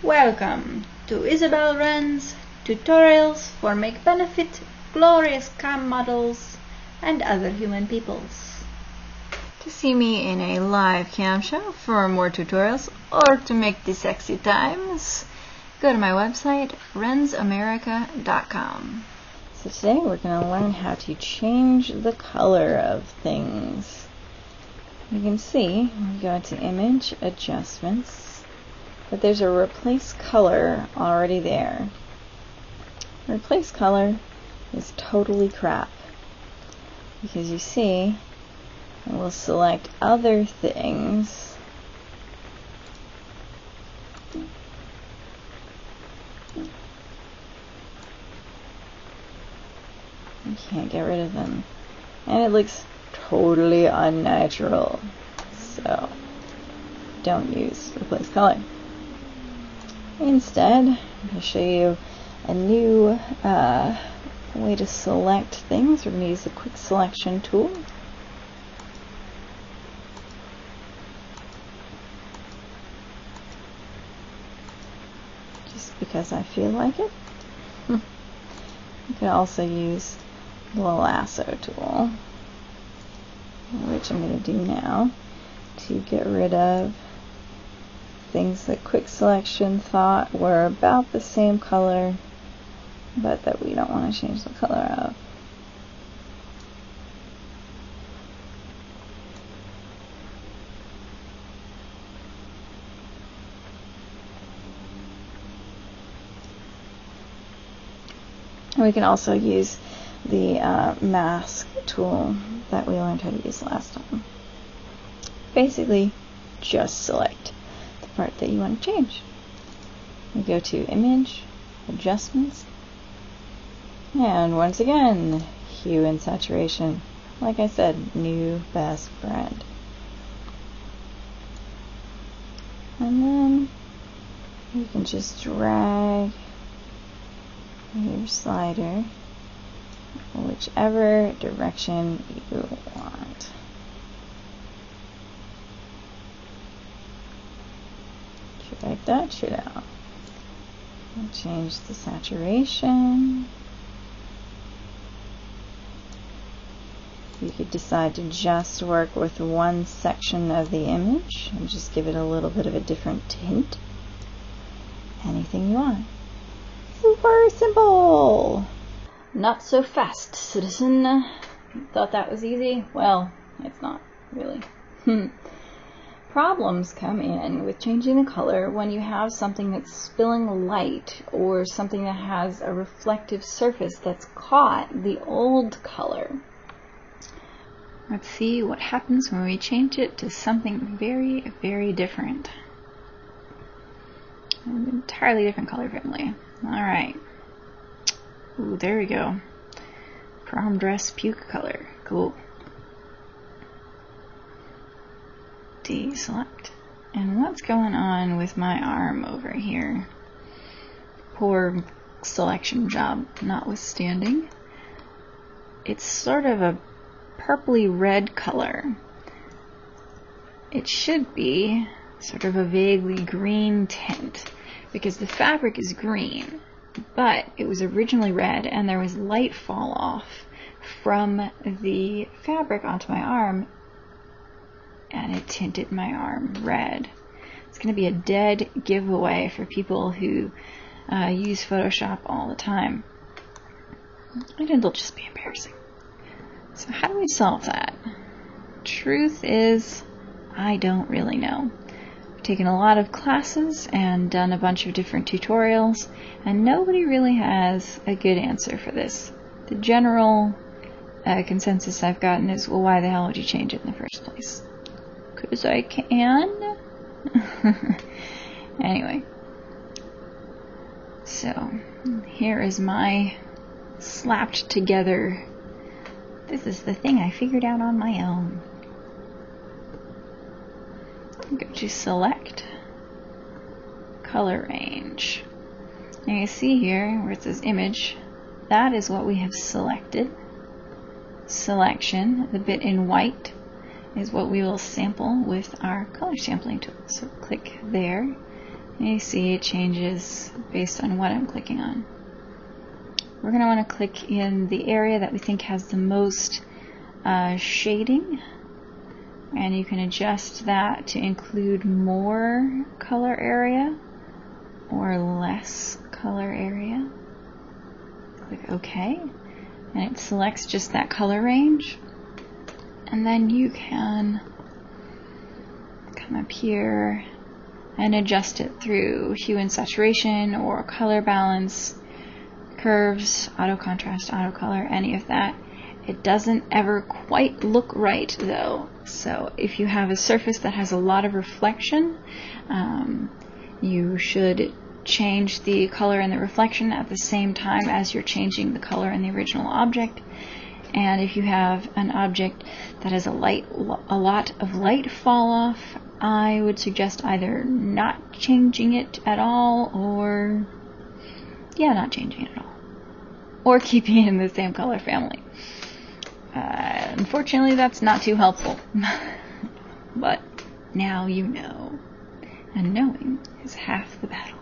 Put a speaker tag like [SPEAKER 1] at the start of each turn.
[SPEAKER 1] Welcome to Isabel Wren's tutorials for Make Benefit, Glorious CAM models, and other human peoples.
[SPEAKER 2] To see me in a live cam show for more tutorials or to make the sexy times, go to my website, wrensamerica.com. So today we're going to learn how to change the color of things. You can see, we go to Image, Adjustments, but there's a Replace Color already there. Replace Color is totally crap, because you see, it will select other things you can't get rid of them, and it looks totally unnatural, so don't use Replace Color. Instead, I'm going to show you a new way to select things. We're going to use the Quick Selection tool. Just because I feel like it. You can also use the Lasso tool, which I'm going to do now, to get rid of things that Quick Selection thought were about the same color, but that we don't want to change the color of. And we can also use the mask tool that we learned how to use last time. Basically, just select the part that you want to change. We go to Image, Adjustments, and once again, Hue and Saturation. Like I said, new best friend. And then you can just drag your slider whichever direction you want. Drag that shit out. And change the saturation. You could decide to just work with one section of the image and just give it a little bit of a different tint. Anything you want. Super simple! Not so fast, citizen. Thought that was easy? Well, it's not, really. Problems come in with changing the color when you have something that's spilling light or something that has a reflective surface that's caught the old color. Let's see what happens when we change it to something very, very different. An entirely different color family. Alright. Ooh, there we go. Prom dress puke color. Cool. Deselect. And what's going on with my arm over here? Poor selection job notwithstanding. It's sort of a purpley red color. It should be sort of a vaguely green tint, because the fabric is green, but it was originally red and there was light fall off from the fabric onto my arm and it tinted my arm red. It's going to be a dead giveaway for people who use Photoshop all the time, and it'll just be embarrassing. So how do we solve that? Truth is, I don't really know. Taken a lot of classes and done a bunch of different tutorials, and nobody really has a good answer for this. The general consensus I've gotten is, well, why the hell would you change it in the first place? 'Cause I can. Anyway, so here is my slapped together. This is the thing I figured out on my own. Go to Select, Color Range. Now you see here where it says Image, that is what we have selected. Selection, the bit in white, is what we will sample with our color sampling tool. So click there, You see it changes based on what I'm clicking on. We're going to want to click in the area that we think has the most shading, and you can adjust that to include more color area or less color area. Click OK, and it selects just that color range. And then you can come up here and adjust it through hue and saturation or color balance, curves, auto contrast, auto color, any of that. It doesn't ever quite look right though. So if you have a surface that has a lot of reflection, you should change the color and the reflection at the same time as you're changing the color in the original object. And if you have an object that has a lot of light fall off, I would suggest either not changing it at all, or not changing it at all, or keeping it in the same color family. Unfortunately, that's not too helpful. But now you know, and knowing is half the battle.